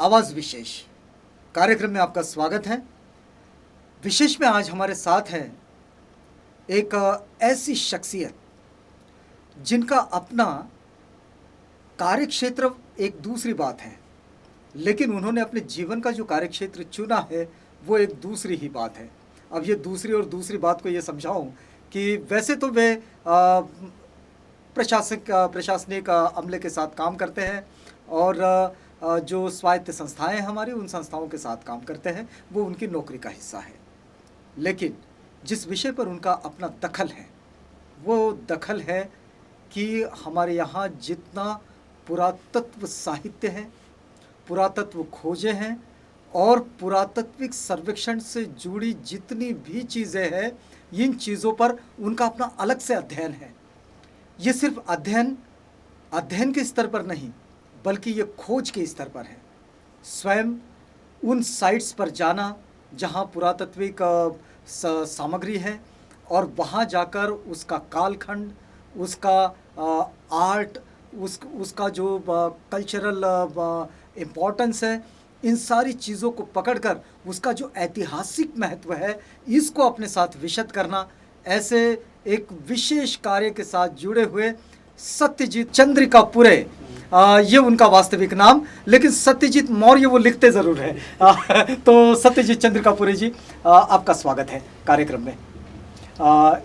आवाज़ विशेष कार्यक्रम में आपका स्वागत है। विशेष में आज हमारे साथ है एक ऐसी शख्सियत जिनका अपना कार्यक्षेत्र एक दूसरी बात है, लेकिन उन्होंने अपने जीवन का जो कार्यक्षेत्र चुना है वो एक दूसरी ही बात है। अब ये दूसरी और दूसरी बात को ये समझाऊं कि वैसे तो वे प्रशासनिक अमले के साथ काम करते हैं और जो स्वायत्त संस्थाएं हैं हमारी, उन संस्थाओं के साथ काम करते हैं, वो उनकी नौकरी का हिस्सा है। लेकिन जिस विषय पर उनका अपना दखल है वो दखल है कि हमारे यहाँ जितना पुरातत्व साहित्य है, पुरातत्व खोजें हैं और पुरातात्विक सर्वेक्षण से जुड़ी जितनी भी चीज़ें हैं, इन चीज़ों पर उनका अपना अलग से अध्ययन है। ये सिर्फ अध्ययन के स्तर पर नहीं, बल्कि ये खोज के स्तर पर है। स्वयं उन साइट्स पर जाना जहाँ पुरातात्विक सामग्री है और वहाँ जाकर उसका कालखंड, उसका आर्ट, उसका जो कल्चरल इम्पोर्टेंस है, इन सारी चीज़ों को पकड़कर उसका जो ऐतिहासिक महत्व है, इसको अपने साथ विशद करना, ऐसे एक विशेष कार्य के साथ जुड़े हुए सत्यजीत चंद्रिका पुरे, ये उनका वास्तविक नाम, लेकिन सत्यजीत मौर्य वो लिखते ज़रूर है। तो सत्यजीत चंद्रिका पुरे जी, आपका स्वागत है कार्यक्रम में।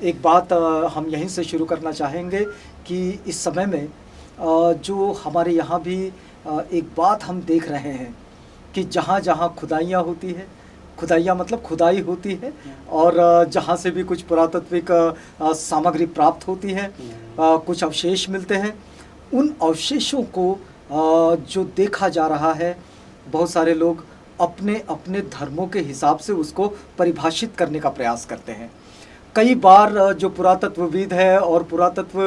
एक बात हम यहीं से शुरू करना चाहेंगे कि इस समय में जो हमारे यहाँ भी एक बात हम देख रहे हैं कि जहाँ जहाँ खुदाइयाँ होती है, खुदाइयाँ मतलब खुदाई होती है, और जहाँ से भी कुछ पुरातात्विक सामग्री प्राप्त होती है, कुछ अवशेष मिलते हैं, उन अवशेषों को जो देखा जा रहा है, बहुत सारे लोग अपने अपने धर्मों के हिसाब से उसको परिभाषित करने का प्रयास करते हैं। कई बार जो पुरातत्वविद है और पुरातत्व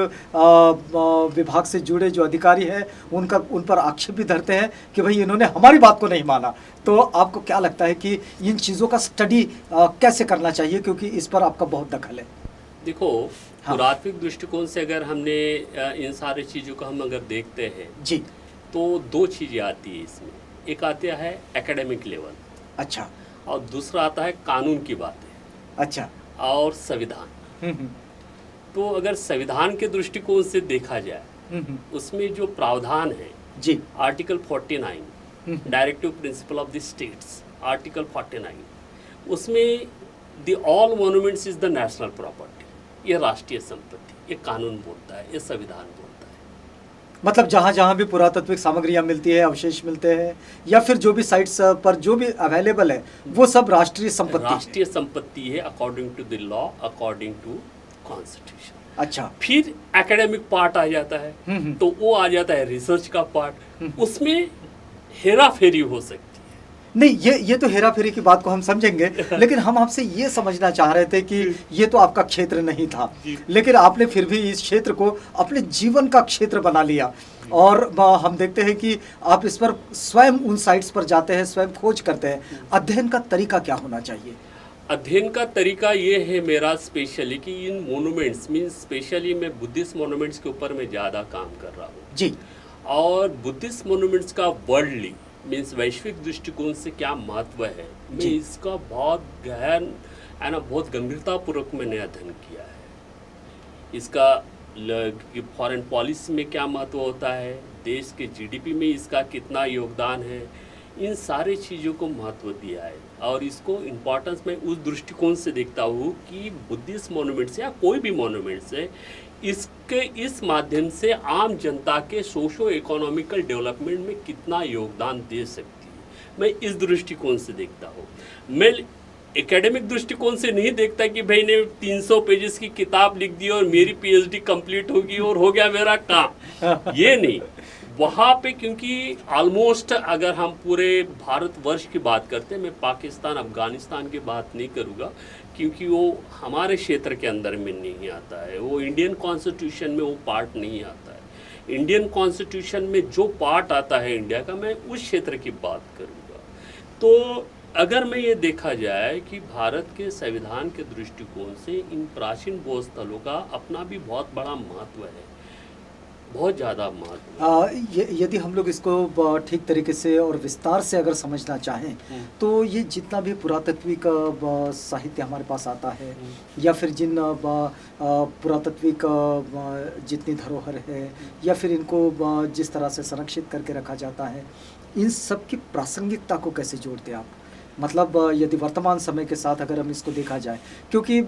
विभाग से जुड़े जो अधिकारी हैं उन पर आक्षेप भी धरते हैं कि भाई इन्होंने हमारी बात को नहीं माना। तो आपको क्या लगता है कि इन चीज़ों का स्टडी कैसे करना चाहिए, क्योंकि इस पर आपका बहुत दखल है? देखो, हाँ। पुरातात्विक दृष्टिकोण से अगर हमने इन सारी चीज़ों को हम अगर देखते हैं जी, तो दो चीज़ें आती है इसमें। एक आता है एकेडमिक लेवल, अच्छा, और दूसरा आता है कानून की बातें, अच्छा, और संविधान। तो अगर संविधान के दृष्टिकोण से देखा जाए, उसमें जो प्रावधान है जी, article 49 directive principle of the states, article 49, उसमें the all monuments is the national property, ये राष्ट्रीय संपत्ति, ये कानून बोलता है, ये संविधान बोलता है। मतलब जहाँ जहाँ भी पुरातात्विक सामग्रियाँ मिलती है, अवशेष मिलते हैं, या फिर जो भी साइट्स पर जो भी अवेलेबल है, वो सब राष्ट्रीय संपत्ति है according to the law, according to constitution. अच्छा, फिर एकेडमिक पार्ट आ जाता है, तो वो आ जाता है रिसर्च का पार्ट, उसमें हेरा फेरी हो सकती है। नहीं, ये तो हेरा फेरी की बात को हम समझेंगे, लेकिन हम आपसे ये समझना चाह रहे थे कि ये तो आपका क्षेत्र नहीं था, लेकिन आपने फिर भी इस क्षेत्र को अपने जीवन का क्षेत्र बना लिया, और हम देखते हैं कि आप इस पर स्वयं उन साइट्स पर जाते हैं, स्वयं खोज करते हैं। अध्ययन का तरीका क्या होना चाहिए? अध्ययन का तरीका ये है मेरा स्पेशली कि इन मोनूमेंट्स मीन्स स्पेशली मैं बुद्धिस्ट मोनूमेंट्स के ऊपर मैं ज़्यादा काम कर रहा हूँ जी, और बुद्धिस्ट मोनूमेंट्स का वर्ल्डली मीन्स वैश्विक दृष्टिकोण से क्या महत्व है, मैं इसका बहुत गहन है ना, बहुत गंभीरतापूर्वक मैंने अध्ययन किया है। इसका फॉरेन पॉलिसी में क्या महत्व होता है, देश के जीडीपी में इसका कितना योगदान है, इन सारे चीज़ों को महत्व दिया है। और इसको इम्पोर्टेंस मैं उस दृष्टिकोण से देखता हूँ कि बुद्धिस्ट मोनूमेंट्स या कोई भी मोनूमेंट्स है, इस माध्यम से आम जनता के सोशो इकोनॉमिकल डेवलपमेंट में कितना योगदान दे सकती है, मैं इस दृष्टिकोण से देखता हूँ। मैं एकेडमिक दृष्टिकोण से नहीं देखता कि भाई ने 300 पेजेस की किताब लिख दी और मेरी पीएचडी कंप्लीट होगी और हो गया मेरा काम, ये नहीं। वहाँ पे क्योंकि ऑलमोस्ट अगर हम पूरे भारतवर्ष की बात करते हैं, मैं पाकिस्तान अफ़गानिस्तान की बात नहीं करूँगा क्योंकि वो हमारे क्षेत्र के अंदर में नहीं आता है, वो इंडियन कॉन्स्टिट्यूशन में वो पार्ट नहीं आता है। इंडियन कॉन्स्टिट्यूशन में जो पार्ट आता है इंडिया का, मैं उस क्षेत्र की बात करूँगा। तो अगर मैं ये देखा जाए कि भारत के संविधान के दृष्टिकोण से इन प्राचीन भू स्थलों का अपना भी बहुत बड़ा महत्व है। बहुत ज़्यादा महत्व यदि हम लोग इसको ठीक तरीके से और विस्तार से अगर समझना चाहें है। तो ये जितना भी पुरातात्विक साहित्य हमारे पास आता है हम्म। या फिर जिन पुरातात्विक जितनी धरोहर है या फिर इनको जिस तरह से संरक्षित करके रखा जाता है, इन सब की प्रासंगिकता को कैसे जोड़ते आप? मतलब यदि वर्तमान समय के साथ अगर हम इसको देखा जाए, क्योंकि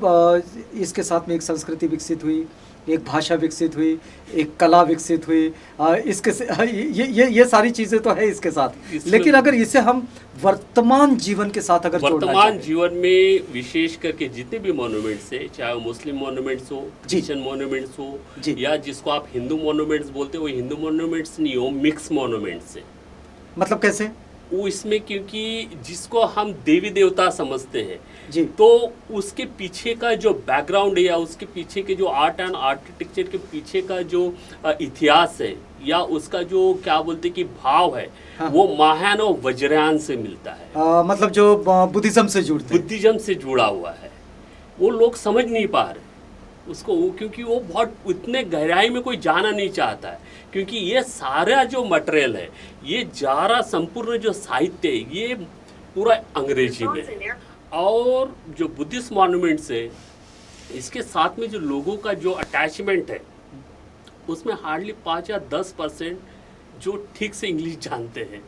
इसके साथ में एक संस्कृति विकसित हुई, एक भाषा विकसित हुई, एक कला विकसित हुई, इसके से ये सारी चीज़ें तो है इसके साथ, लेकिन अगर इसे हम वर्तमान जीवन के साथ अगर जोड़ना वर्तमान चाहें, जीवन में विशेष करके जितने भी मॉन्यूमेंट्स है, चाहे वो मुस्लिम मॉन्यूमेंट्स हो, जी। क्रिश्चियन मॉन्यूमेंट्स हो, जी। या जिसको आप हिंदू मॉन्यूमेंट्स बोलते हो, वो हिंदू मॉन्यूमेंट्स नहीं हो, मिक्स मॉन्यूमेंट्स है मतलब कैसे? वो इसमें, क्योंकि जिसको हम देवी देवता समझते हैं जी। तो उसके पीछे का जो बैकग्राउंड है या उसके पीछे के जो आर्ट एंड आर्किटेक्चर के पीछे का जो इतिहास है या उसका जो क्या बोलते हैं कि भाव है, हाँ। वो महायान और वज्रयान से मिलता है। मतलब जो बुद्धिज्म से जुड़ते हैं। बुद्धिज्म से जुड़ा हुआ है, वो लोग समझ नहीं पा रहे उसको, क्योंकि वो बहुत उतने गहराई में कोई जाना नहीं चाहता है, क्योंकि ये सारा जो मटेरियल है, ये जारा संपूर्ण जो साहित्य है, ये पूरा अंग्रेजी में है। और जो बुद्धिस्ट मॉन्यूमेंट्स है, इसके साथ में जो लोगों का जो अटैचमेंट है, उसमें हार्डली 5 या 10% जो ठीक से इंग्लिश जानते हैं,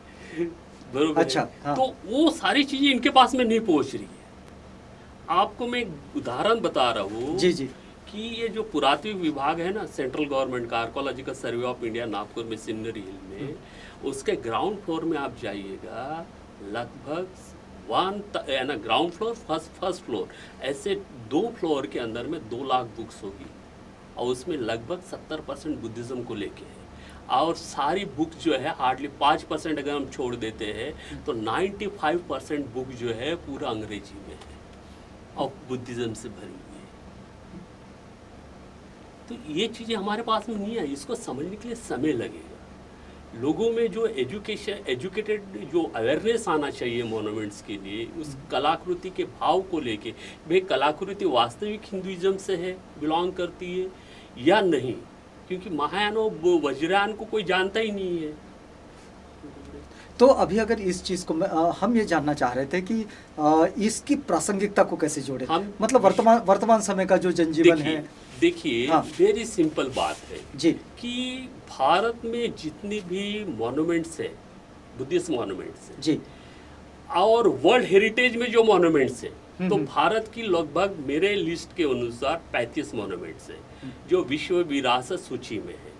बरोबर है? अच्छा, हाँ। तो वो सारी चीज़ें इनके पास में नहीं पहुंच रही है। आपको मैं एक उदाहरण बता रहा हूँ जी जी। कि ये जो पुरातत्व विभाग है ना, सेंट्रल गवर्नमेंट का archaeological survey of India Nagpur में सिन्नर हिल में, उसके ग्राउंड फ्लोर में आप जाइएगा, लगभग ग्राउंड फ्लोर फर्स्ट फ्लोर, ऐसे 2 फ्लोर के अंदर में 2 लाख बुक्स होगी और उसमें लगभग 70% बुद्धिज्म को लेके है। और सारी बुक जो है हार्डली 5% अगर हम छोड़ देते हैं तो 95% बुक जो है पूरा अंग्रेजी में है और बुद्धिज्म से भरी हुई है। तो ये चीज़ें हमारे पास में नहीं है, इसको समझने के लिए समय लगेगा। लोगों में जो एजुकेटेड जो अवेयरनेस आना चाहिए मॉन्यूमेंट्स के लिए, उस कलाकृति के भाव को लेके, भाई कलाकृति वास्तविक हिंदुइज्म से है, बिलोंग करती है या नहीं, क्योंकि महायान और वज्रयान को कोई जानता ही नहीं है। तो अभी अगर इस चीज़ को हम ये जानना चाह रहे थे कि इसकी प्रासंगिकता को कैसे जोड़े, मतलब वर्तमान समय का जो जनजीवन है। देखिए, हाँ। वेरी सिंपल बात है जी कि भारत में जितनी भी मॉन्यूमेंट्स है, बुद्धिस्ट मॉन्यूमेंट्स है जी, और वर्ल्ड हेरिटेज में जो मॉन्यूमेंट्स है, तो हम्म। भारत की लगभग मेरे लिस्ट के अनुसार 35 मॉन्यूमेंट्स है जो विश्व विरासत सूची में है,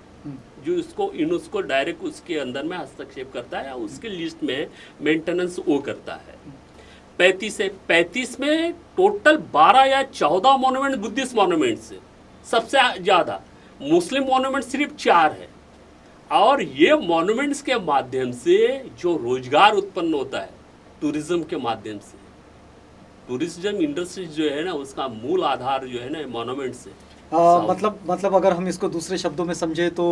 जो इसको यूनेस्को डायरेक्ट उसके अंदर में हस्तक्षेप करता है या उसके लिस्ट में मेंटेनेंस वो करता है। 35 है, 35 में टोटल 12 या 14 मॉन्यूमेंट बुद्धिस्ट मॉन्यूमेंट्स है, सबसे ज़्यादा। मुस्लिम मॉन्यूमेंट सिर्फ 4 है। और ये मॉन्यूमेंट्स के माध्यम से जो रोजगार उत्पन्न होता है टूरिज्म के माध्यम से, टूरिज्म इंडस्ट्री जो है ना, उसका मूल आधार जो है ना मॉन्यूमेंट्स है। मतलब अगर हम इसको दूसरे शब्दों में समझे तो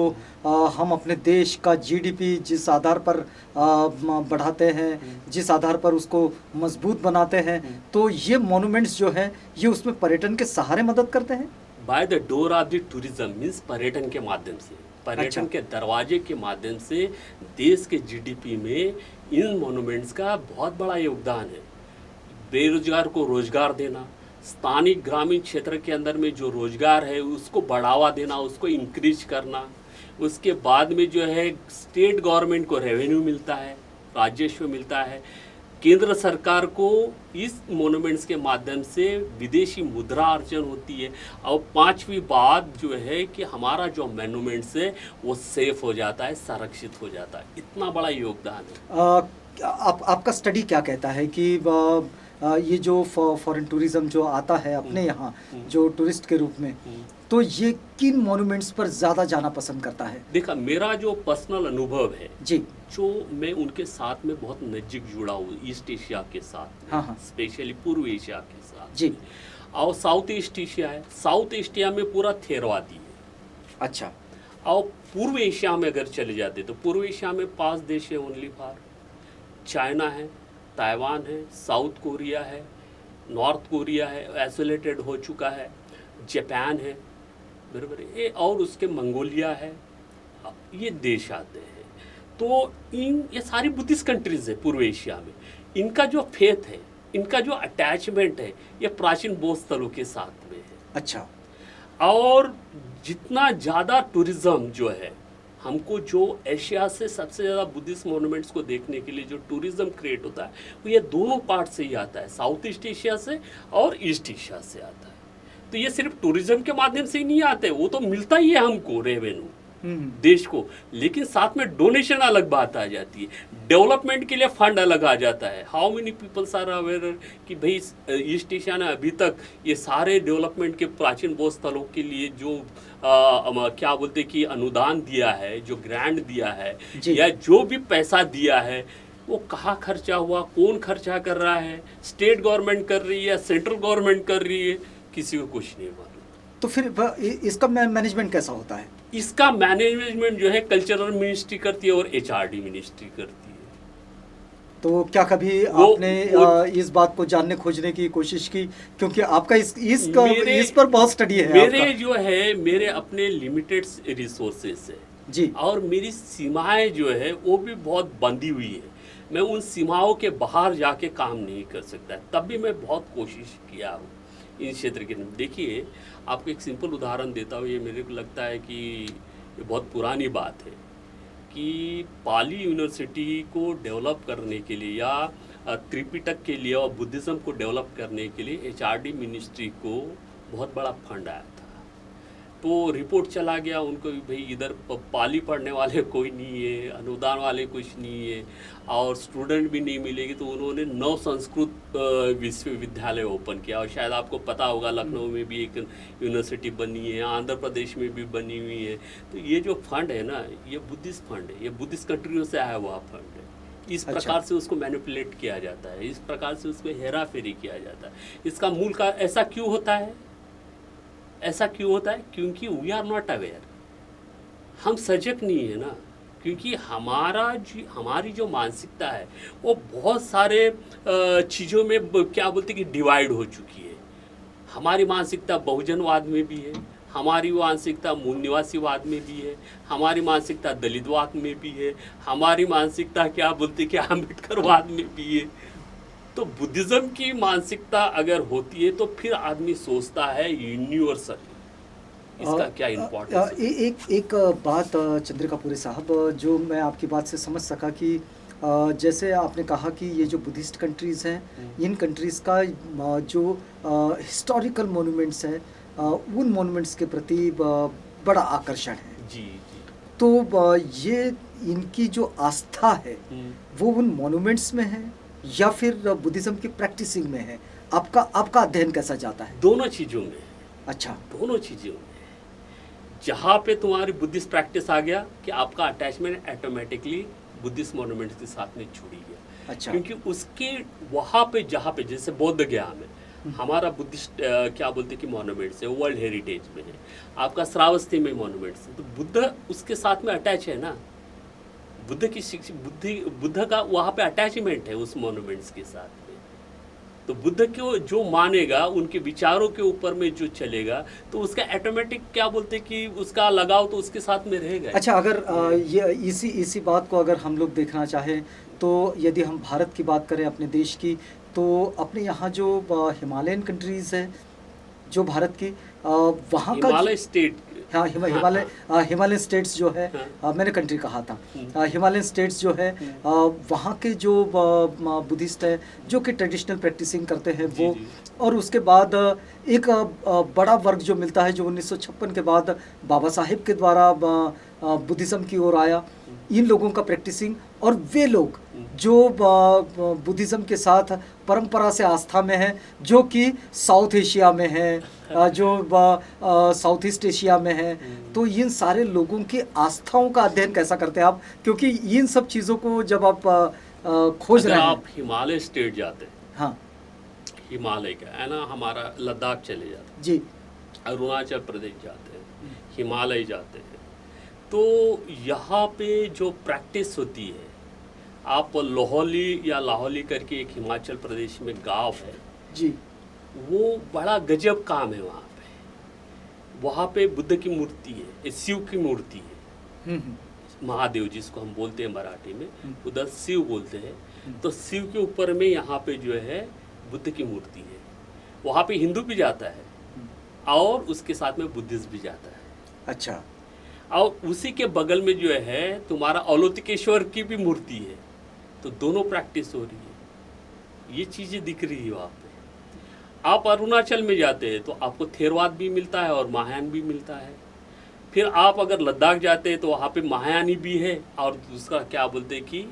हम अपने देश का जीडीपी जिस आधार पर बढ़ाते हैं, जिस आधार पर उसको मजबूत बनाते हैं, तो ये मॉन्यूमेंट्स जो है ये उसमें पर्यटन के सहारे मदद करते हैं। By the door of the tourism means पर्यटन के माध्यम से, पर्यटन के दरवाजे के माध्यम से देश के जीडीपी में इन मॉन्यूमेंट्स का बहुत बड़ा योगदान है। बेरोजगार को रोजगार देना, स्थानीय ग्रामीण क्षेत्र के अंदर में जो रोजगार है उसको बढ़ावा देना, उसको इंक्रीज करना। उसके बाद में जो है स्टेट गवर्नमेंट को रेवेन्यू मिलता है, राजस्व मिलता है। केंद्र सरकार को इस मॉन्यूमेंट्स के माध्यम से विदेशी मुद्रा अर्जन होती है। और 5वीं बात जो है कि हमारा जो मॉन्यूमेंट्स है वो सेफ हो जाता है, संरक्षित हो जाता है। इतना बड़ा योगदान है। आपका स्टडी क्या कहता है कि ये जो फॉरेन टूरिज्म जो आता है अपने यहाँ जो टूरिस्ट के रूप में, तो ये किन मॉन्यूमेंट्स पर ज़्यादा जाना पसंद करता है? देखा, मेरा जो पर्सनल अनुभव है जी, जो मैं उनके साथ में बहुत नज़दीक जुड़ा हूँ, ईस्ट एशिया के साथ, हाँ हाँ, स्पेशली पूर्व एशिया के साथ जी, और साउथ ईस्ट एशिया है। साउथ एशिया में पूरा थेरवादी है। अच्छा। और पूर्व एशिया में अगर चले जाते तो पूर्व एशिया में 5 देश है ओनली फॉर, चाइना है, ताइवान है, साउथ कोरिया है, नॉर्थ कोरिया है, आइसोलेटेड हो चुका है, जापान है, बराबर है, और उसके मंगोलिया है, ये देश आते हैं। तो ये सारी बुद्धिस्ट कंट्रीज है पूर्व एशिया में, इनका जो फेथ है, इनका जो अटैचमेंट है, ये प्राचीन बौद्ध स्थलों के साथ में है। अच्छा। और जितना ज़्यादा टूरिज्म जो है, हमको जो एशिया से सबसे ज़्यादा बुद्धिस्ट मोनूमेंट्स को देखने के लिए जो टूरिज्म क्रिएट होता है, वो ये दोनों पार्ट से ही आता है, साउथ ईस्ट एशिया से और ईस्ट एशिया से आता है। तो ये सिर्फ टूरिज्म के माध्यम से ही नहीं आते, वो तो मिलता ही है हमको रेवेन्यू देश को, लेकिन साथ में डोनेशन अलग बात आ जाती है, डेवलपमेंट के लिए फंड अलग आ जाता है। How many peoples are aware कि भाई ईस्ट एशिया ने अभी तक ये सारे डेवलपमेंट के प्राचीन बौद्ध स्थलों के लिए जो क्या बोलते कि अनुदान दिया है, जो ग्रांट दिया है, या जो भी पैसा दिया है, वो कहाँ खर्चा हुआ, कौन खर्चा कर रहा है, स्टेट गवर्नमेंट कर रही है, सेंट्रल गवर्नमेंट कर रही है, किसी को कुछ नहीं मालूम। तो फिर इसका मैनेजमेंट कैसा होता है? इसका मैनेजमेंट जो है कल्चरल मिनिस्ट्री करती है और एचआरडी मिनिस्ट्री करती है। तो क्या कभी आपने इस बात को जानने खोजने की कोशिश की, क्योंकि आपका इस पर बहुत स्टडी है? मेरे जो है, मेरे अपने लिमिटेड रिसोर्सेस है जी, और मेरी सीमाएं जो है वो भी बहुत बंधी हुई है। मैं उन सीमाओं के बाहर जाके काम नहीं कर सकता, तब भी मैं बहुत कोशिश किया हूँ इन क्षेत्र के। देखिए, आपको एक सिंपल उदाहरण देता हूँ, ये मेरे को लगता है कि ये बहुत पुरानी बात है कि पाली यूनिवर्सिटी को डेवलप करने के लिए या त्रिपिटक के लिए और बुद्धिज़्म को डेवलप करने के लिए एचआरडी मिनिस्ट्री को बहुत बड़ा फंड आया था। तो रिपोर्ट चला गया उनको, भाई इधर पाली पढ़ने वाले कोई नहीं है, अनुदान वाले कुछ नहीं है और स्टूडेंट भी नहीं मिलेगी। तो उन्होंने 9 संस्कृत विश्वविद्यालय ओपन किया, और शायद आपको पता होगा लखनऊ में भी एक यूनिवर्सिटी बनी है, आंध्र प्रदेश में भी बनी हुई है। तो ये जो फंड है ना, ये बुद्धिस्ट फंड है, ये बुद्धिस्ट कंट्रियों से आया हुआ फंड है। इस प्रकार से उसको मैनिपुलेट किया जाता है, इस प्रकार से उसको हेरा फेरी किया जाता है। इसका मूल का ऐसा क्यों होता है? ऐसा क्यों होता है? क्योंकि वी आर नॉट अवेयर, हम सजग नहीं है ना। क्योंकि हमारी जो मानसिकता है वो बहुत सारे चीज़ों में क्या बोलते कि डिवाइड हो चुकी है। हमारी मानसिकता बहुजनवाद में भी है, हमारी मानसिकता मूल निवासीवाद में भी है, हमारी मानसिकता दलितवाद में भी है, हमारी मानसिकता क्या बोलते कि अम्बेडकरवाद में भी है। तो बुद्धिज़्म की मानसिकता अगर होती है तो फिर आदमी सोचता है यूनिवर्सल, इसका क्या इम्पोर्टेंस है। एक बात चंद्रिकापुरी साहब, जो मैं आपकी बात से समझ सका कि जैसे आपने कहा कि ये जो बुद्धिस्ट कंट्रीज़ हैं, इन कंट्रीज़ का जो हिस्टोरिकल मोनूमेंट्स हैं, उन मोनूमेंट्स के प्रति बड़ा आकर्षण है। जी। तो ये इनकी जो आस्था है वो उन मोनूमेंट्स में है या फिर बुद्धिज़्म की प्रैक्टिसिंग में है? आपका अध्ययन कैसा जाता है? दोनों चीज़ों में। अच्छा, दोनों चीज़ों में। जहाँ पे तुम्हारी बुद्धिस्ट प्रैक्टिस आ गया कि आपका अटैचमेंट ऑटोमेटिकली बुद्धिस्ट मोनूमेंट्स के साथ में जुड़ी गया। अच्छा। क्योंकि उसके वहाँ पे जहाँ पे जैसे बोध गया में हमारा बुद्धिस्ट क्या बोलते कि मोनूमेंट्स है, वर्ल्ड हेरिटेज में है, आपका श्रावस्ती में मोनूमेंट्स है, तो बुद्ध उसके साथ में अटैच है ना। बुद्ध की बुद्ध का वहाँ पे अटैचमेंट है उस मोनूमेंट्स के साथ में। तो बुद्ध को जो मानेगा, उनके विचारों के ऊपर में जो चलेगा, तो उसका ऑटोमेटिक क्या बोलते कि उसका लगाव तो उसके साथ में रहेगा। अच्छा, अगर ये इसी बात को अगर हम लोग देखना चाहें तो यदि हम भारत की बात करें, अपने देश की, तो अपने यहाँ जो हिमालयन कंट्रीज़ है जो भारत की, वहाँ का हिमालय स्टेट, हाँ, हिमालयन स्टेट्स जो है, मैंने कंट्री कहा था, हिमालयन स्टेट्स जो है, वहाँ के जो बुद्धिस्ट है जो कि ट्रेडिशनल प्रैक्टिसिंग करते हैं वो, और उसके बाद एक बड़ा वर्ग जो मिलता है जो 1956 के बाद बाबा साहेब के द्वारा बुद्धिज़्म की ओर आया, इन लोगों का प्रैक्टिसिंग, और वे लोग जो बुद्धिज़्म के साथ परंपरा से आस्था में है, जो कि साउथ एशिया में है, जो साउथ ईस्ट एशिया में है। तो इन सारे लोगों की आस्थाओं का अध्ययन कैसा करते हैं आप? क्योंकि इन सब चीज़ों को जब आप खोज रहे हैं, आप हिमालय स्टेट जाते हैं, हाँ, हिमालय का है ना, हमारा लद्दाख चले जाते हैं जी, अरुणाचल प्रदेश जाते हैं, हिमालय जाते हैं, तो यहाँ पे जो प्रैक्टिस होती है, आप लोहली या लाहौली करके एक हिमाचल प्रदेश में गांव है जी, वो बड़ा गजब काम है। वहाँ पे बुद्ध की मूर्ति है, शिव की मूर्ति है, महादेव जिसको हम बोलते हैं मराठी में, उधर शिव बोलते हैं। तो शिव के ऊपर में यहाँ पे जो है बुद्ध की मूर्ति है। वहाँ पे हिंदू भी जाता है और उसके साथ में बुद्धिस्ट भी जाता है। अच्छा। और उसी के बगल में जो है तुम्हारा अवलोकितेश्वर की भी मूर्ति है। तो दोनों प्रैक्टिस हो रही है, ये चीज़ें दिख रही है वहाँ पे। आप अरुणाचल में जाते हैं तो आपको थेरवाद भी मिलता है और महायान भी मिलता है। फिर आप अगर लद्दाख जाते हैं तो वहाँ पे महायानी भी है और दूसरा क्या बोलते हैं कि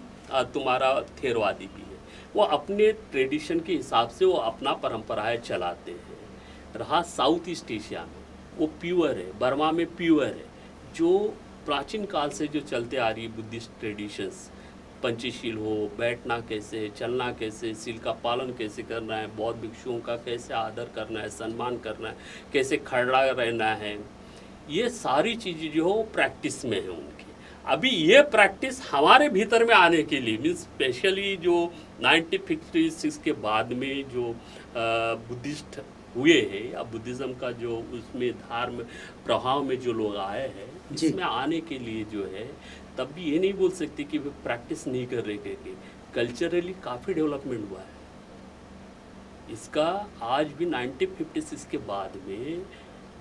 तुम्हारा थेरवादी भी है। वो अपने ट्रेडिशन के हिसाब से वो अपना परंपराएं चलाते हैं। रहा साउथ ईस्ट एशिया में, वो प्योर है, बर्मा में प्योर है, जो प्राचीन काल से जो चलते आ रही है बुद्धिस्ट ट्रेडिशंस। पंचशील हो, बैठना कैसे, चलना कैसे, सील का पालन कैसे करना है, बौद्ध भिक्षुओं का कैसे आदर करना है, सम्मान करना है, कैसे खड़ा रहना है, ये सारी चीज़ें जो हो प्रैक्टिस में है उनकी। अभी ये प्रैक्टिस हमारे भीतर में आने के लिए मीन्स स्पेशली जो 1956 के बाद में जो बुद्धिस्ट हुए हैं या बुद्धिज़्म का जो उसमें धर्म प्रभाव में जो लोग आए हैं, इसमें आने के लिए जो है तब भी ये नहीं बोल सकते कि वे प्रैक्टिस नहीं कर रहे करके। कल्चरली काफ़ी डेवलपमेंट हुआ है इसका। आज भी 1956 के बाद में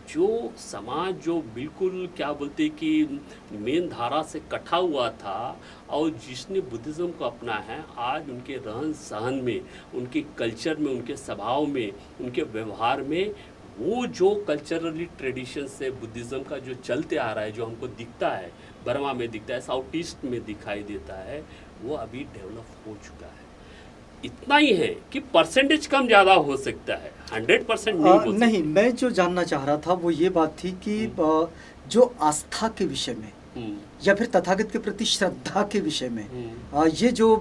जो समाज जो बिल्कुल क्या बोलते कि मेन धारा से कटा हुआ था और जिसने बुद्धिज़्म को अपना है, आज उनके रहन सहन में, उनके कल्चर में, उनके स्वभाव में, उनके व्यवहार में वो जो कल्चरली ट्रेडिशन से बुद्धिज़्म का जो चलते आ रहा है, जो हमको दिखता है, बर्मा में दिखता है, साउथ ईस्ट में दिखाई देता है, वो अभी डेवलप हो चुका है। इतना ही है कि परसेंटेज कम ज़्यादा हो सकता है, 100% नहीं हो सकता। नहीं, मैं जो जानना चाह रहा था वो ये बात थी कि जो आस्था के विषय में या फिर तथागत के प्रति श्रद्धा के विषय में ये जो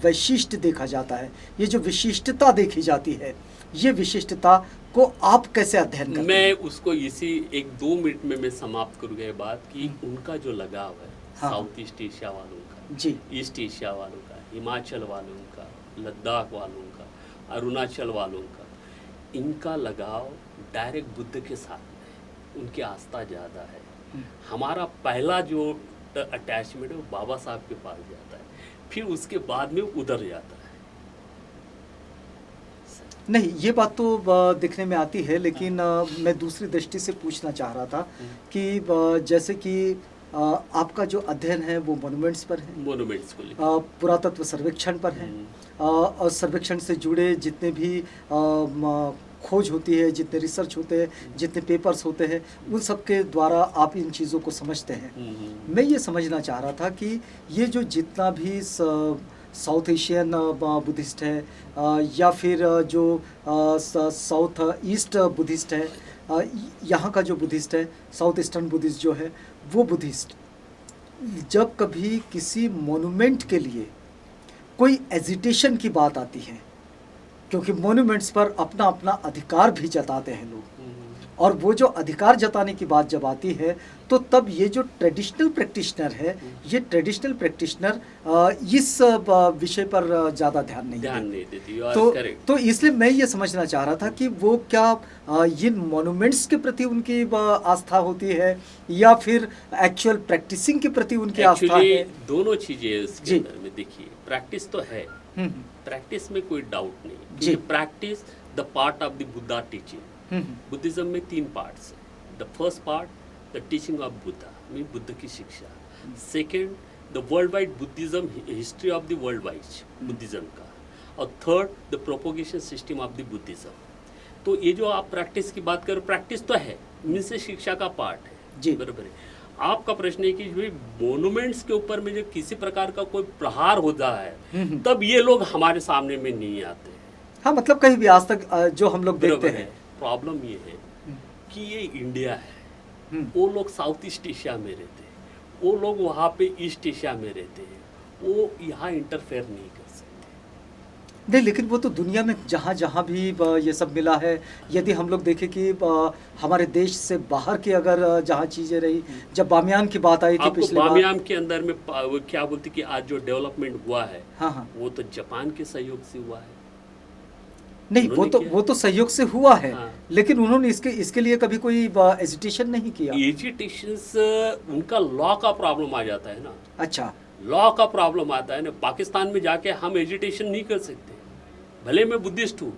वैशिष्ट देखा जाता है, ये जो विशिष्टता देखी जाती है, ये विशिष्टता को आप कैसे अध्ययन करते हैं? मैं उसको इसी 1-2 मिनट में मैं समाप्त करूँगा ये बात कि उनका जो लगाव है साउथ ईस्ट एशिया वालों का, जी, ईस्ट एशिया वालों का, हिमाचल वालों का, लद्दाख वालों का, अरुणाचल वालों का, इनका लगाव डायरेक्ट बुद्ध के साथ में, उनकी आस्था ज़्यादा है। हमारा पहला जो अटैचमेंट है वो बाबा साहब के पास जाता है, फिर उसके बाद में उधर जाता है। नहीं, ये बात तो दिखने में आती है, लेकिन मैं दूसरी दृष्टि से पूछना चाह रहा था कि जैसे कि आपका जो अध्ययन है वो मोन्यूमेंट्स पर है, मोन्यूमेंट्स को पुरातत्व सर्वेक्षण पर है, और सर्वेक्षण से जुड़े जितने भी खोज होती है, जितने रिसर्च होते हैं, जितने पेपर्स होते हैं, उन सब के द्वारा आप इन चीज़ों को समझते हैं। मैं ये समझना चाह रहा था कि ये जो जितना भी साउथ एशियन बुद्धिस्ट है या फिर जो साउथ ईस्ट बुद्धिस्ट है, यहाँ का जो बुद्धिस्ट है, साउथ ईस्टर्न बुद्धिस्ट जो है, वो बुद्धिस्ट जब कभी किसी मोन्यूमेंट के लिए कोई एजिटेशन की बात आती है, क्योंकि मोन्यूमेंट्स पर अपना अपना अधिकार भी जताते हैं लोग, और वो जो अधिकार जताने की बात जब आती है तो तब ये जो ट्रेडिशनल प्रैक्टिशनर है, ये ट्रेडिशनल प्रैक्टिशनर इस विषय पर ज़्यादा ध्यान नहीं देती। तो इसलिए मैं ये समझना चाह रहा था कि वो क्या इन मोन्यूमेंट्स के प्रति उनकी आस्था होती है या फिर एक्चुअल प्रैक्टिसिंग के प्रति उनकी आस्था है? दोनों चीज़ें इसके अंदर में। देखिए, प्रैक्टिस तो है, प्रैक्टिस में कोई डाउट नहीं। Practice the part of the Buddha teaching. Buddhism में 3 पार्ट्स हैं। The first part the teaching of Buddha, mean Buddha की शिक्षा। Second the world wide Buddhism, history of the world wide Buddhism का। और third the propagation system of the Buddhism. तो ये जो आप प्रैक्टिस की बात करो, प्रैक्टिस तो है, मीन से शिक्षा का पार्ट है जी, बराबर है। आपका प्रश्न है कि मोन्यूमेंट्स के ऊपर में जो किसी प्रकार का कोई प्रहार होता है तब ये लोग हमारे सामने में नहीं आते। हाँ, मतलब कहीं भी आज तक जो हम लोग देखते हैं। प्रॉब्लम ये है कि ये इंडिया है, वो लोग साउथ ईस्ट एशिया में रहते हैं, वो लोग वहाँ पे ईस्ट एशिया में रहते हैं, वो यहाँ इंटरफेयर नहीं कर सकते। नहीं, लेकिन वो तो दुनिया में जहाँ जहाँ भी ये सब मिला है, यदि हम लोग देखें कि हमारे देश से बाहर की अगर जहाँ चीज़ें रही, जब बामियान की बात आई थी पिछले बार, बामियान के अंदर में क्या बोलते कि आज जो डेवलपमेंट हुआ है, हाँ, वो तो जापान के सहयोग से हुआ है। नहीं, उन्होंने वो तो सहयोग से हुआ है, हाँ। लेकिन उन्होंने इसके लिए कभी कोई एजिटेशन नहीं किया। एजिटेशंस उनका लॉ का प्रॉब्लम आ जाता है ना, अच्छा। लॉ का प्रॉब्लम आता है ना। पाकिस्तान में जाके हम एजिटेशन नहीं कर सकते, भले मैं बुद्धिस्ट हूँ,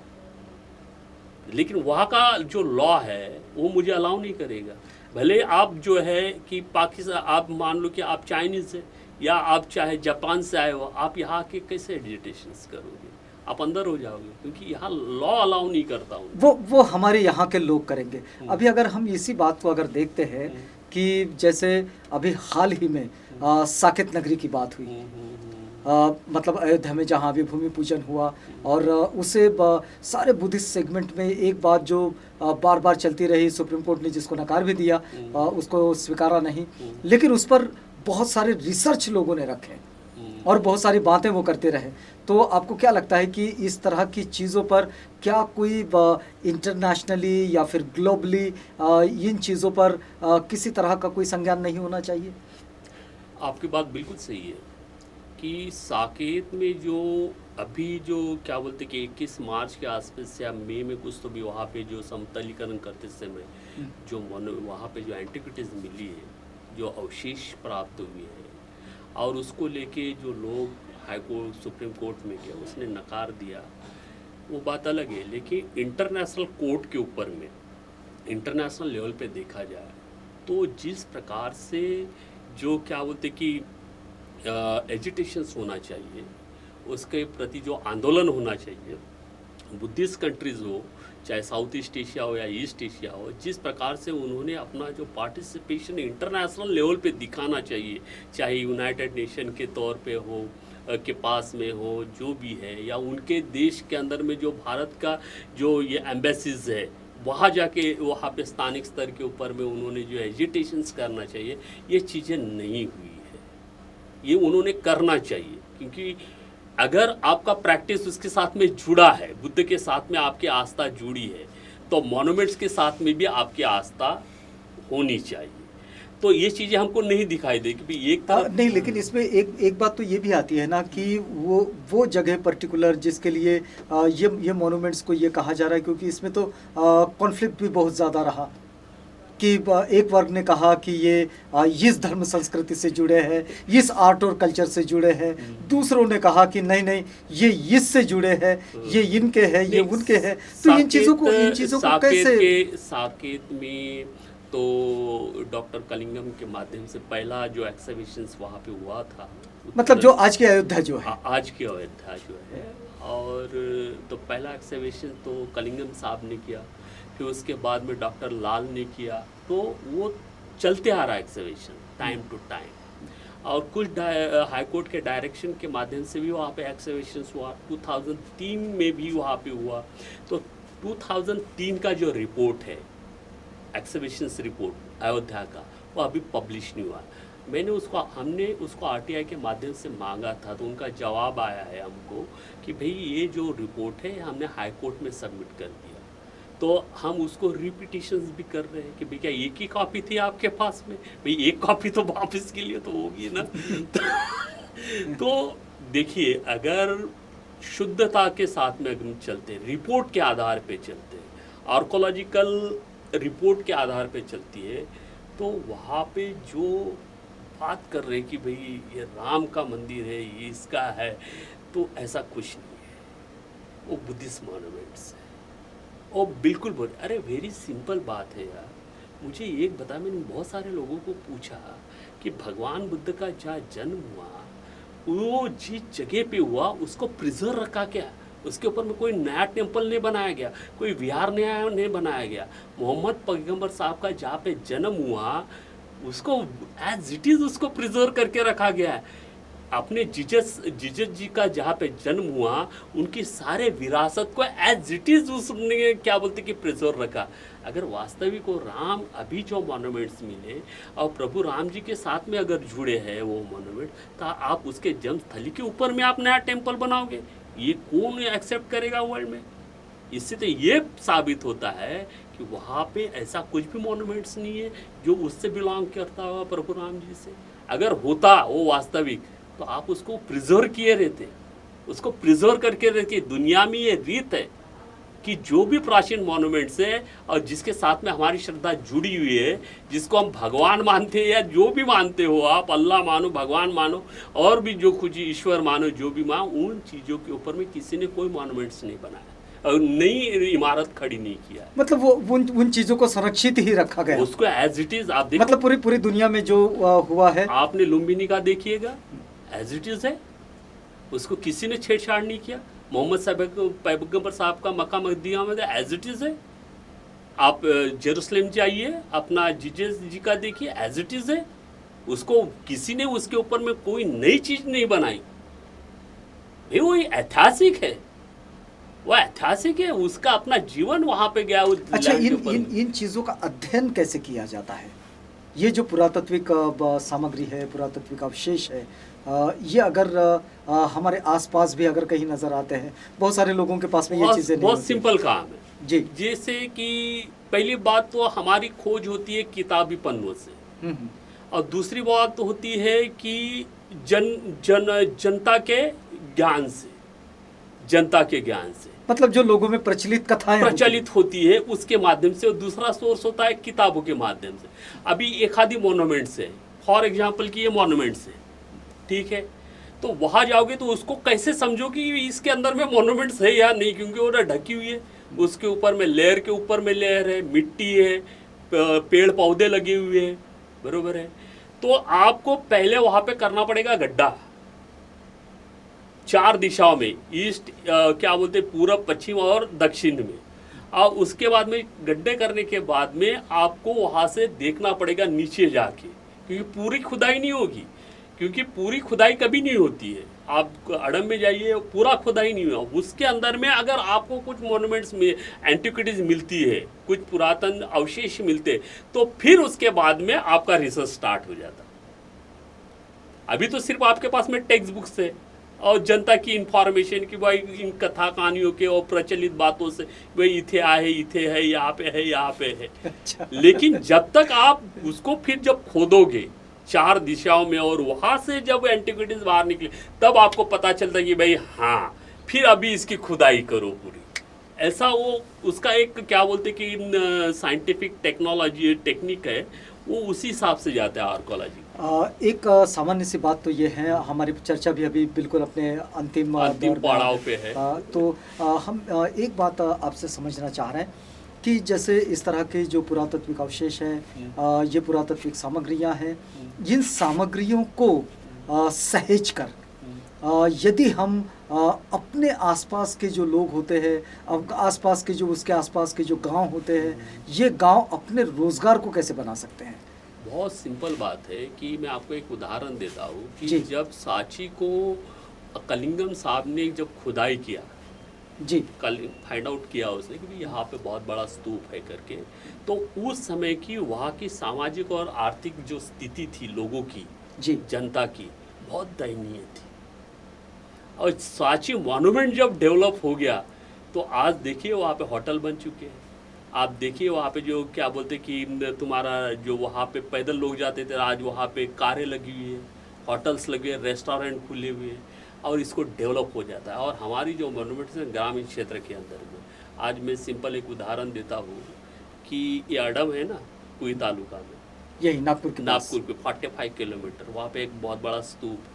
लेकिन वहाँ का जो लॉ है वो मुझे अलाउ नहीं करेगा। भले आप जो है कि पाकिस्तान, आप मान लो कि आप चाइनीज़ है या आप चाहे जापान से आए हो, आप यहाँ के कैसे एजिटेशंस करोगे? आप अंदर हो जाओगे, क्योंकि यहाँ लॉ अलाउ नहीं करता हूँ। वो हमारे यहाँ के लोग करेंगे। अभी अगर हम इसी बात को अगर देखते हैं कि जैसे अभी हाल ही में साकेत नगरी की बात हुई, मतलब अयोध्या में जहाँ अभी भूमि पूजन हुआ, और उसे सारे बुद्धिस्ट सेगमेंट में एक बात जो बार बार चलती रही, सुप्रीम कोर्ट ने जिसको नकार भी दिया, उसको स्वीकारा नहीं, लेकिन उस पर बहुत सारे रिसर्च लोगों ने रखे और बहुत सारी बातें वो करते रहे। तो आपको क्या लगता है कि इस तरह की चीज़ों पर क्या कोई इंटरनेशनली या फिर ग्लोबली इन चीज़ों पर किसी तरह का कोई संज्ञान नहीं होना चाहिए? आपकी बात बिल्कुल सही है कि साकेत में जो अभी जो क्या बोलते कि 21 मार्च के आसपास या मई में कुछ तो भी वहाँ पे जो समतलीकरण करते समय जो वहाँ पे जो एंटिक्विटीज़ मिली है, जो अवशेष प्राप्त हुए हैं, और उसको लेके जो लोग हाई कोर्ट सुप्रीम कोर्ट में गए, उसने नकार दिया, वो बात अलग है। लेकिन इंटरनेशनल कोर्ट के ऊपर में इंटरनेशनल लेवल पे देखा जाए तो जिस प्रकार से जो क्या बोलते कि एजिटेशंस होना चाहिए, उसके प्रति जो आंदोलन होना चाहिए, बुद्धिस्ट कंट्रीज़ हो, चाहे साउथ ईस्ट एशिया हो या ईस्ट एशिया हो, जिस प्रकार से उन्होंने अपना जो पार्टिसिपेशन इंटरनेशनल लेवल पे दिखाना चाहिए, चाहे यूनाइटेड नेशन के तौर पे हो, के पास में हो, जो भी है, या उनके देश के अंदर में जो भारत का जो ये एम्बेसीज है, वहाँ जाके वहाँ पे स्थानिक स्तर के ऊपर में उन्होंने जो एजिटेशंस करना चाहिए, ये चीज़ें नहीं हुई है। ये उन्होंने करना चाहिए, क्योंकि अगर आपका प्रैक्टिस उसके साथ में जुड़ा है, बुद्ध के साथ में आपकी आस्था जुड़ी है, तो मॉन्यूमेंट्स के साथ में भी आपकी आस्था होनी चाहिए। तो ये चीज़ें हमको नहीं दिखाई दे कि एक नहीं, लेकिन इसमें एक बात तो ये भी आती है ना कि वो जगह पर्टिकुलर जिसके लिए ये मॉन्यूमेंट्स को ये कहा जा रहा है, क्योंकि इसमें तो कॉन्फ्लिक्ट भी बहुत ज़्यादा रहा कि एक वर्ग ने कहा कि ये इस धर्म संस्कृति से जुड़े हैं, इस आर्ट और कल्चर से जुड़े हैं, दूसरों ने कहा कि नहीं ये इससे जुड़े हैं, ये इनके हैं, ये उनके हैं। तो इन चीज़ों को कैसे? साकेत में तो डॉक्टर कलिंगम के माध्यम से पहला जो एक्सिबिशंस वहाँ पे हुआ था, मतलब जो आज की अयोध्या जो है, आज की अयोध्या जो है, और तो पहला एक्सिबिशन तो कलिंगम साहब ने किया, फिर उसके बाद में डॉक्टर लाल ने किया, तो वो चलते आ रहा एक्सिबिशन टाइम टू टाइम। और कुछ हाई कोर्ट के डायरेक्शन के माध्यम से भी वहाँ पे एक्सिबिशंस हुआ। 2003 में भी वहाँ पे हुआ। तो 2003 का जो रिपोर्ट है, एक्सिबिशंस रिपोर्ट अयोध्या का, वो अभी पब्लिश नहीं हुआ। हमने उसको आरटीआई के माध्यम से मांगा था, तो उनका जवाब आया है हमको कि भाई ये जो रिपोर्ट है हमने हाई कोर्ट में सबमिट कर दिया। तो हम उसको रिपीटिशंस भी कर रहे हैं कि भाई क्या एक ही कॉपी थी आपके पास में? भाई एक कॉपी तो वापस के लिए तो होगी ना। तो देखिए, अगर शुद्धता के साथ में अगर हम चलते हैं, रिपोर्ट के आधार पे चलते हैं, आर्कोलॉजिकल रिपोर्ट के आधार पे चलती है, तो वहाँ पे जो बात कर रहे कि भाई ये राम का मंदिर है, ये इसका है, तो ऐसा कुछ नहीं है। वो बुद्धिस्ट मॉन्यूमेंट्स है। और बिल्कुल अरे वेरी सिंपल बात है यार। मुझे एक बता, मैंने बहुत सारे लोगों को पूछा कि भगवान बुद्ध का जहाँ जन्म हुआ, वो जिस जगह पे हुआ उसको प्रिजर्व रखा क्या? उसके ऊपर में कोई नया टेम्पल नहीं बनाया गया, कोई विहार नया नहीं बनाया गया। मोहम्मद पैगंबर साहब का जहाँ पे जन्म हुआ, उसको एज इट इज़ उसको प्रिजर्व करके रखा गया है। अपने जीसस जी का जहाँ पे जन्म हुआ, उनकी सारे विरासत को एज इट इज़ उसने क्या बोलते कि प्रिजर्व रखा। अगर वास्तविक को राम अभी जो मॉन्यूमेंट्स मिले और प्रभु राम जी के साथ में अगर जुड़े हैं वो मॉन्यूमेंट, तो आप उसके जन्म स्थली के ऊपर में आप नया टेम्पल बनाओगे, ये कौन एक्सेप्ट करेगा वर्ल्ड में? इससे तो ये साबित होता है कि वहाँ पे ऐसा कुछ भी मॉन्यूमेंट्स नहीं है जो उससे बिलोंग करता हुआ प्रभु राम जी से। अगर होता वो वास्तविक, तो आप उसको प्रिजर्व किए रहते, उसको प्रिजर्व करके रहते। दुनिया में ये रीत है कि जो भी प्राचीन मॉन्यूमेंट्स है और जिसके साथ में हमारी श्रद्धा जुड़ी हुई है, जिसको हम भगवान मानते हैं या जो भी मानते हो आप, अल्लाह मानो, भगवान मानो, और भी जो कुछ ईश्वर मानो, जो भी मानो, उन चीज़ों के ऊपर में किसी ने कोई मॉन्यूमेंट्स नहीं बनाया और नई इमारत खड़ी नहीं किया। मतलब वो उन चीज़ों को संरक्षित ही रखा गया, उसको एज इट इज आप देखो। मतलब पूरी दुनिया में जो हुआ है, आपने लुम्बिनी का देखिएगा, एज इट इज है, उसको किसी ने छेड़छाड़ नहीं किया। मोहम्मद पैगंबर साहब का मक्का मदीना में एज इट इज है। आप जेरूसलम जाइए, अपना जीजस जी का देखिए, एज इट इज है। उसको किसी ने उसके ऊपर में कोई नई चीज नहीं बनाई भाई, वो ऐतिहासिक है, वो ऐतिहासिक है, उसका अपना जीवन वहां पे गया। अच्छा, इन चीज़ों का अध्ययन कैसे किया जाता है? ये जो पुरातात्विक सामग्री है, पुरातात्विक अवशेष है, ये अगर हमारे आसपास भी अगर कहीं नजर आते हैं, बहुत सारे लोगों के पास में ये चीज़ें नहीं बहुत होती। सिंपल काम है जी। जैसे कि पहली बात तो हमारी खोज होती है किताबी पन्नों से, और दूसरी बात तो होती है कि जनता के ज्ञान से, जनता के ज्ञान से, मतलब जो लोगों में प्रचलित कथाएं होती है उसके माध्यम से, और दूसरा सोर्स होता है किताबों के माध्यम से। अभी एक आधी मोन्यूमेंट्स है, फॉर एग्जांपल कि ये मोन्यूमेंट्स है, ठीक है, तो वहां जाओगे तो उसको कैसे समझो कि इसके अंदर में मोन्यूमेंट्स है या नहीं, क्योंकि वो ढकी हुई है, उसके ऊपर में लेयर के ऊपर में लेयर है, मिट्टी है, पेड़ पौधे लगे हुए हैं, बरोबर है। तो आपको पहले वहां पे करना पड़ेगा गड्ढा, 4 दिशाओं में, ईस्ट क्या बोलते, पूरब, पश्चिम और दक्षिण में, और उसके बाद में गड्ढे करने के बाद में आपको वहां से देखना पड़ेगा नीचे जाके, क्योंकि पूरी खुदाई नहीं होगी, क्योंकि पूरी खुदाई कभी नहीं होती है। आप अड़म में जाइए, पूरा खुदाई नहीं हुआ, उसके अंदर में अगर आपको कुछ मोन्यूमेंट्स में एंटिक्विटीज मिलती है, कुछ पुरातन अवशेष मिलते, तो फिर उसके बाद में आपका रिसर्च स्टार्ट हो जाता। अभी तो सिर्फ आपके पास में टेक्स्ट बुक्स है और जनता की इंफॉर्मेशन कि भाई इन कथा कहानियों के और प्रचलित बातों से भाई इथे आए, इथे है, यहाँ पे है, यहाँ पे है। अच्छा। लेकिन जब तक आप उसको फिर जब खोदोगे 4 दिशाओं में और वहां से जब एंटिक्विटीज बाहर निकले, तब आपको पता चलता है कि भाई हाँ, फिर अभी इसकी खुदाई करो पूरी। ऐसा वो उसका एक क्या बोलते कि साइंटिफिक टेक्नोलॉजी टेक्निक है, वो उसी हिसाब से जाता है आर्कोलॉजी। एक सामान्य सी बात तो ये है, हमारी चर्चा भी अभी बिल्कुल अपने अंतिम दौर पड़ाव पे है। तो हम एक बात आपसे समझना चाह रहे हैं कि जैसे इस तरह के जो पुरातात्विक अवशेष हैं, ये पुरातात्विक सामग्रियां हैं, जिन सामग्रियों को सहेज कर यदि हम अपने आसपास के जो लोग होते हैं, आसपास के जो उसके आसपास के जो गांव होते हैं, ये गांव अपने रोजगार को कैसे बना सकते हैं? बहुत सिंपल बात है कि मैं आपको एक उदाहरण देता हूँ कि जब सांची को कलिंगम साहब ने जब खुदाई किया, जी, कल फाइंड आउट किया उसने कि यहाँ पे बहुत बड़ा स्तूप है करके, तो उस समय की वहाँ की सामाजिक और आर्थिक जो स्थिति थी लोगों की, जी, जनता की, बहुत दयनीय थी। और सांची मॉन्यूमेंट जब डेवलप हो गया तो आज देखिए वहाँ पे होटल बन चुके हैं। आप देखिए वहाँ पे जो क्या बोलते कि तुम्हारा जो वहाँ पे पैदल लोग जाते थे, आज वहाँ पे कारें लगी हुई है, होटल्स लगे हैं, रेस्टोरेंट खुले हुए हैं, और इसको डेवलप हो जाता है। और हमारी जो मॉन्यूमेंट्स हैं ग्रामीण क्षेत्र के अंदर में, आज मैं सिंपल एक उदाहरण देता हूँ कि ये अडम है ना, कुई तालुका में, यही नागपुर पे 45 किलोमीटर, वहाँ पे एक बहुत बड़ा स्तूप है,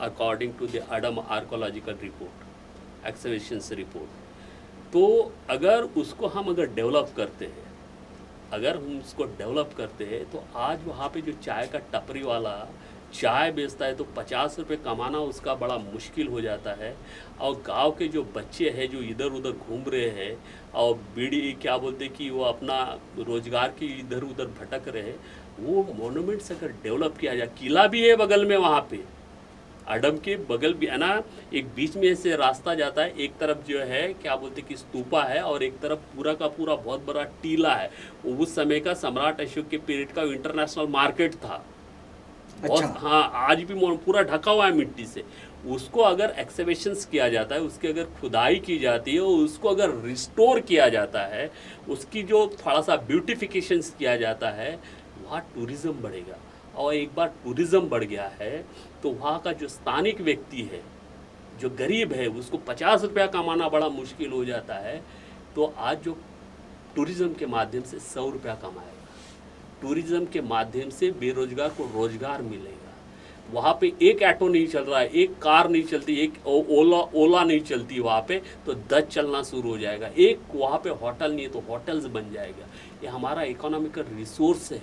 अकॉर्डिंग टू द अडम आर्कोलॉजिकल रिपोर्ट, एक्सकवेशंस रिपोर्ट। तो अगर उसको हम अगर डेवलप करते हैं, तो आज वहाँ पे जो चाय का टपरी वाला चाय बेचता है तो 50 रुपये कमाना उसका बड़ा मुश्किल हो जाता है। और गांव के जो बच्चे हैं जो इधर उधर घूम रहे हैं और बीड़ी क्या बोलते कि वो अपना रोजगार की इधर उधर भटक रहे हैं, वो मोन्यूमेंट्स अगर डेवलप किया जाए, किला भी है बगल में, वहाँ पे अडम के बगल भी है ना, एक बीच में से रास्ता जाता है, एक तरफ जो है क्या बोलते कि स्तूपा है और एक तरफ पूरा का पूरा बहुत बड़ा टीला है। उस समय का सम्राट अशोक के पीरियड का इंटरनेशनल मार्केट था। अच्छा। हाँ, आज भी पूरा ढका हुआ है मिट्टी से। उसको अगर एक्सकवेशंस किया जाता है, उसकी अगर खुदाई की जाती है, उसको अगर रिस्टोर किया जाता है, उसकी जो थोड़ा सा ब्यूटिफिकेशंस किया जाता है, वहाँ टूरिज़्म बढ़ेगा। और एक बार टूरिज़्म बढ़ गया है तो वहाँ का जो स्थानिक व्यक्ति है, जो गरीब है, उसको 50 रुपया कमाना बड़ा मुश्किल हो जाता है। तो आज जो टूरिज्म के माध्यम से 100 रुपया कमाएगा, टूरिज्म के माध्यम से बेरोजगार को रोजगार मिलेगा, वहाँ पे एक ऑटो नहीं चल रहा है, एक कार नहीं चलती, एक ओला नहीं चलती वहाँ पे, तो 10 चलना शुरू हो जाएगा। एक वहाँ पे होटल नहीं है तो होटल्स बन जाएगा। ये हमारा इकोनॉमिकल रिसोर्स है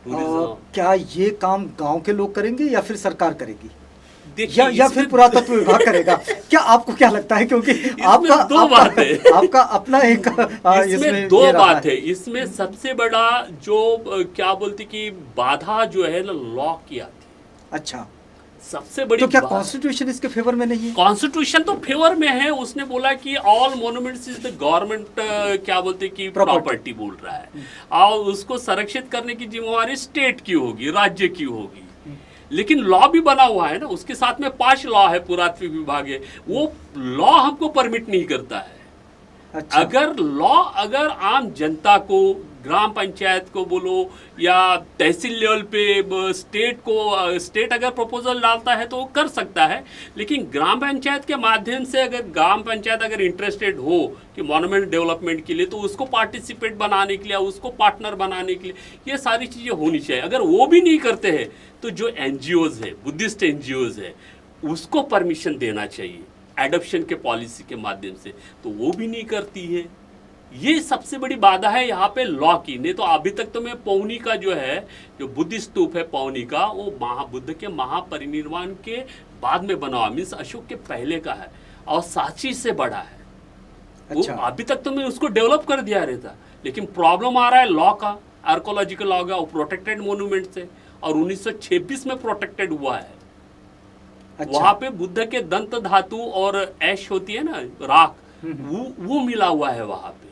टूरिज्म। क्या ये काम गांव के लोग करेंगे या फिर सरकार करेगी, देखिए या फिर पुरातत्व विभाग करेगा? क्या आपको क्या लगता है? क्योंकि आपका दो बात है। आपका अपना एक इसमें दो बात है। इसमें सबसे बड़ा जो क्या बोलते कि बाधा जो है ना, लॉ की आती है। अच्छा, सबसे बड़ी तो क्या कॉन्स्टिट्यूशन इसके फेवर में नहीं है? कॉन्स्टिट्यूशन तो फेवर में है। उसने बोला कि all monuments is the government क्या बोलते कि प्रॉपर्टी बोल रहा है, और उसको संरक्षित करने की जिम्मेवारी स्टेट की होगी, राज्य की होगी। लेकिन लॉ भी बना हुआ है ना, उसके साथ में 5 लॉ है, पुरातत्व विभाग है, वो लॉ हमको परमिट नहीं करता है। अच्छा। अगर आम जनता को, ग्राम पंचायत को बोलो या तहसील लेवल पे स्टेट अगर प्रपोजल डालता है तो वो कर सकता है। लेकिन ग्राम पंचायत के माध्यम से अगर ग्राम पंचायत अगर इंटरेस्टेड हो कि मॉन्यूमेंट डेवलपमेंट के लिए, तो उसको पार्टिसिपेट बनाने के लिए, उसको पार्टनर बनाने के लिए ये सारी चीज़ें होनी चाहिए। अगर वो भी नहीं करते हैं तो जो NGOs है, बुद्धिस्ट NGOs है, उसको परमिशन देना चाहिए एडॉप्शन के पॉलिसी के माध्यम से, तो वो भी नहीं करती है। ये सबसे बड़ी बाधा है यहाँ पे लॉ की। नहीं तो अभी तक तो मैं पौनी का जो है, जो बुद्ध स्तूप है पौनी का, वो बुद्ध के महापरिनिर्वाण के बाद में बना हुआ, मीन्स अशोक के पहले का है और सांची से बड़ा है। अच्छा। वो अभी तक तो मैं उसको डेवलप कर दिया रहता, लेकिन प्रॉब्लम आ रहा है लॉ का, आर्कोलॉजिकल लॉ का, वो प्रोटेक्टेड मोन्यूमेंट से, और 1926 में प्रोटेक्टेड हुआ है। अच्छा। वहां पे बुद्ध के दंत धातु और ऐश होती है ना, राख, वो मिला हुआ है वहां पे,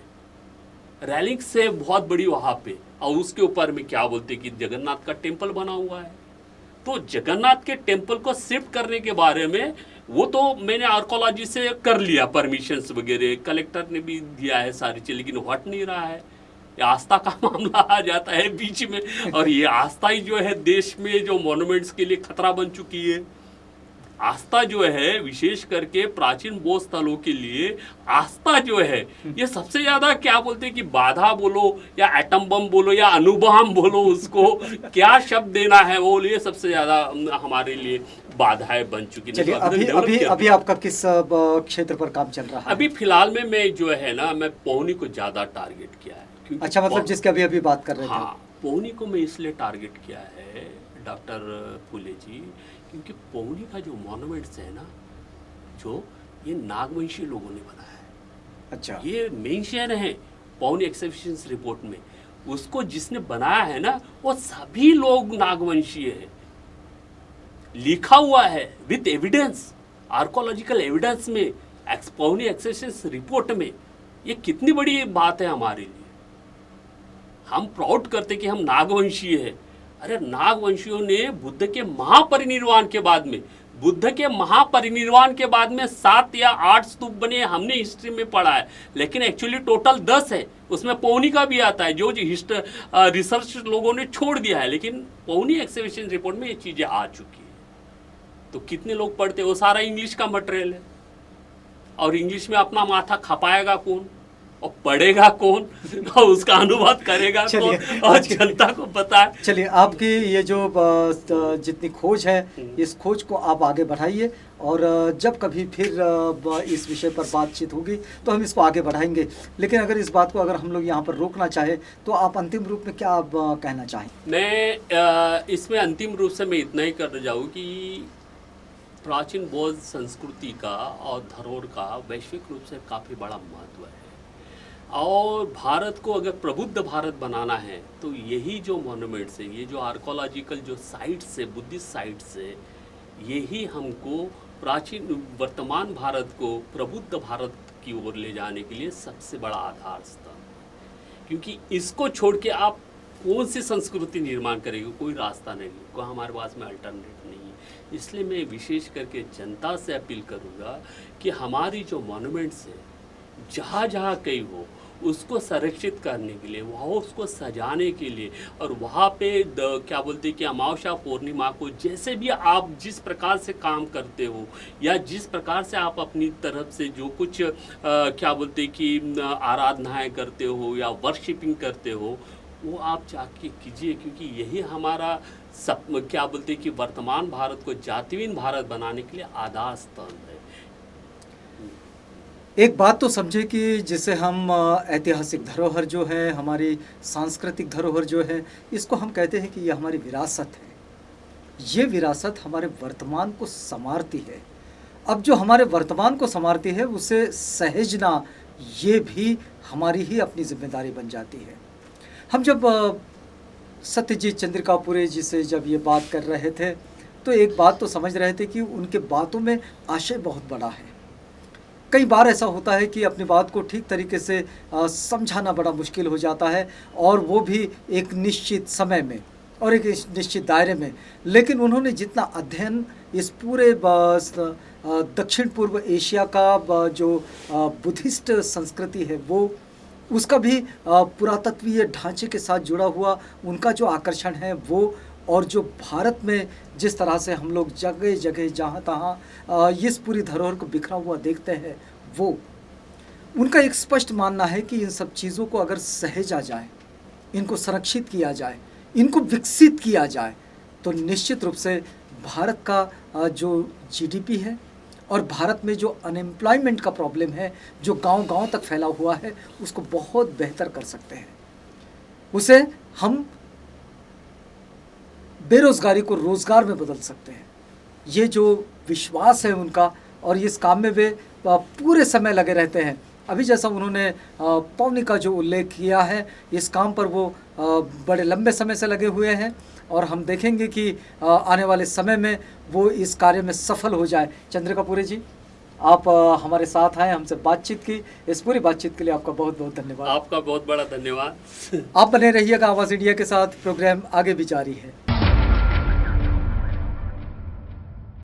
रैलिंग से बहुत बड़ी वहां पे। और उसके ऊपर में क्या बोलते कि जगन्नाथ का टेम्पल बना हुआ है। तो जगन्नाथ के टेम्पल को शिफ्ट करने के बारे में वो तो मैंने आर्कोलॉजी से कर लिया, परमिशंस वगैरह कलेक्टर ने भी दिया है सारी चीज, लेकिन हट नहीं रहा है। ये आस्था का मामला आ जाता है बीच में, और ये आस्था ही जो है देश में जो मॉन्यूमेंट्स के लिए खतरा बन चुकी है। आस्था जो है, विशेष करके प्राचीन बौद्ध स्थलों के लिए आस्था जो है, ये सबसे ज्यादा क्या बोलते हैं कि बाधा बोलो या एटम बम बोलो या अणुबम बोलो, उसको क्या शब्द देना है वो, ये सबसे ज्यादा हमारे लिए बाधाएं बन चुकी है। चलिए, अभी आपका किस क्षेत्र पर काम चल रहा है? अभी फिलहाल में मैं जो है ना, मैं पौनी को ज्यादा टारगेट किया है। अच्छा, मतलब जिसके अभी बात कर रहे थे। हाँ, पौनी को मैं इसलिए टारगेट किया है डॉक्टर फूले जी, क्योंकि पौनी का जो मॉन्यूमेंट्स है ना, जो ये नागवंशी लोगों ने बनाया है। अच्छा। ये मेंशन है पौनी एक्सहिबिशन रिपोर्ट में, उसको जिसने बनाया है ना, वो सभी लोग नागवंशी है, लिखा हुआ है विद एविडेंस, आर्कोलॉजिकल एविडेंस में, पौनी एक्सहिबिशन रिपोर्ट में। ये कितनी बड़ी बात है हमारे लिए। हम प्राउड करते कि हम नागवंशी है। अरे नागवंशियों ने बुद्ध के महापरिनिर्वाण के बाद में, बुद्ध के महापरिनिर्वाण के बाद में 7 या 8 स्तूप बने, हमने हिस्ट्री में पढ़ा है, लेकिन एक्चुअली टोटल 10 है। उसमें पौनी का भी आता है, जो रिसर्च लोगों ने छोड़ दिया है, लेकिन पौनी एक्सहिबिशन रिपोर्ट में ये चीजें आ चुकी है। तो कितने लोग पढ़ते, वो सारा इंग्लिश का मटेरियल है, और इंग्लिश में अपना माथा खपाएगा कौन और पढ़ेगा कौन और उसका अनुवाद करेगा कौन, और जनता को पता है। चलिए, आपकी ये जो जितनी खोज है, इस खोज को आप आगे बढ़ाइए, और जब कभी फिर इस विषय पर बातचीत होगी तो हम इसको आगे बढ़ाएंगे। लेकिन अगर इस बात को अगर हम लोग यहाँ पर रोकना चाहें तो आप अंतिम रूप में क्या आप कहना चाहें? मैं इसमें अंतिम रूप से मैं इतना ही कर जाऊँ कि प्राचीन बौद्ध संस्कृति का और धरोहर का वैश्विक रूप से काफ़ी बड़ा महत्व है, और भारत को अगर प्रबुद्ध भारत बनाना है तो यही जो मॉन्यूमेंट्स है, ये जो आर्कोलॉजिकल जो साइट्स है, बुद्धिस्ट साइट्स है, यही हमको प्राचीन वर्तमान भारत को प्रबुद्ध भारत की ओर ले जाने के लिए सबसे बड़ा आधार स्तंभ है। क्योंकि इसको छोड़ के आप कौन सी संस्कृति निर्माण करेंगे, कोई रास्ता नहीं, कोई हमारे पास में अल्टरनेट नहीं है। इसलिए मैं विशेष करके जनता से अपील करूँगा कि हमारी जो मॉन्यूमेंट्स है, जहाँ जहाँ कहीं हो, उसको संरक्षित करने के लिए, वहाँ उसको सजाने के लिए, और वहाँ पे क्या बोलते हैं कि अमावस्या पूर्णिमा को जैसे भी आप जिस प्रकार से काम करते हो या जिस प्रकार से आप अपनी तरफ से जो कुछ क्या बोलते हैं कि आराधनाएं करते हो या वर्शिपिंग करते हो, वो आप जाके कीजिए, क्योंकि यही हमारा सब क्या बोलते हैं कि वर्तमान भारत को जातिहीन भारत बनाने के लिए आधार स्तंभ है। एक बात तो समझे कि जिसे हम ऐतिहासिक धरोहर जो है, हमारी सांस्कृतिक धरोहर जो है, इसको हम कहते हैं कि ये हमारी विरासत है। ये विरासत हमारे वर्तमान को संवारती है। अब जो हमारे वर्तमान को संवारती है उसे सहेजना, ये भी हमारी ही अपनी जिम्मेदारी बन जाती है। हम जब सत्यजीत चंद्रिकापुरे जी से जब ये बात कर रहे थे तो एक बात तो समझ रहे थे कि उनके बातों में आशय बहुत बड़ा है। कई बार ऐसा होता है कि अपनी बात को ठीक तरीके से समझाना बड़ा मुश्किल हो जाता है, और वो भी एक निश्चित समय में और एक निश्चित दायरे में। लेकिन उन्होंने जितना अध्ययन इस पूरे दक्षिण पूर्व एशिया का जो बुद्धिस्ट संस्कृति है, वो उसका भी पुरातत्वीय ढांचे के साथ जुड़ा हुआ उनका जो आकर्षण है वो, और जो भारत में जिस तरह से हम लोग जगह जगह जहाँ तहाँ इस पूरी धरोहर को बिखरा हुआ देखते हैं, वो उनका एक स्पष्ट मानना है कि इन सब चीज़ों को अगर सहेजा जाए, इनको संरक्षित किया जाए, इनको विकसित किया जाए, तो निश्चित रूप से भारत का जो जीडीपी है और भारत में जो अनएम्प्लॉयमेंट का प्रॉब्लम है, जो गांव-गांव तक फैला हुआ है, उसको बहुत बेहतर कर सकते हैं। उसे हम बेरोजगारी को रोजगार में बदल सकते हैं। ये जो विश्वास है उनका, और इस काम में वे पूरे समय लगे रहते हैं। अभी जैसा उन्होंने पौनी का जो उल्लेख किया है, इस काम पर वो बड़े लंबे समय से लगे हुए हैं, और हम देखेंगे कि आने वाले समय में वो इस कार्य में सफल हो जाए। चंद्रिकापुरे जी, आप हमारे साथ आए, हमसे बातचीत की, इस पूरी बातचीत के लिए आपका बहुत बहुत धन्यवाद। आपका बहुत बड़ा धन्यवाद। आप बने रहिएगा आवाज़ इंडिया के साथ, प्रोग्राम आगे भी जारी है।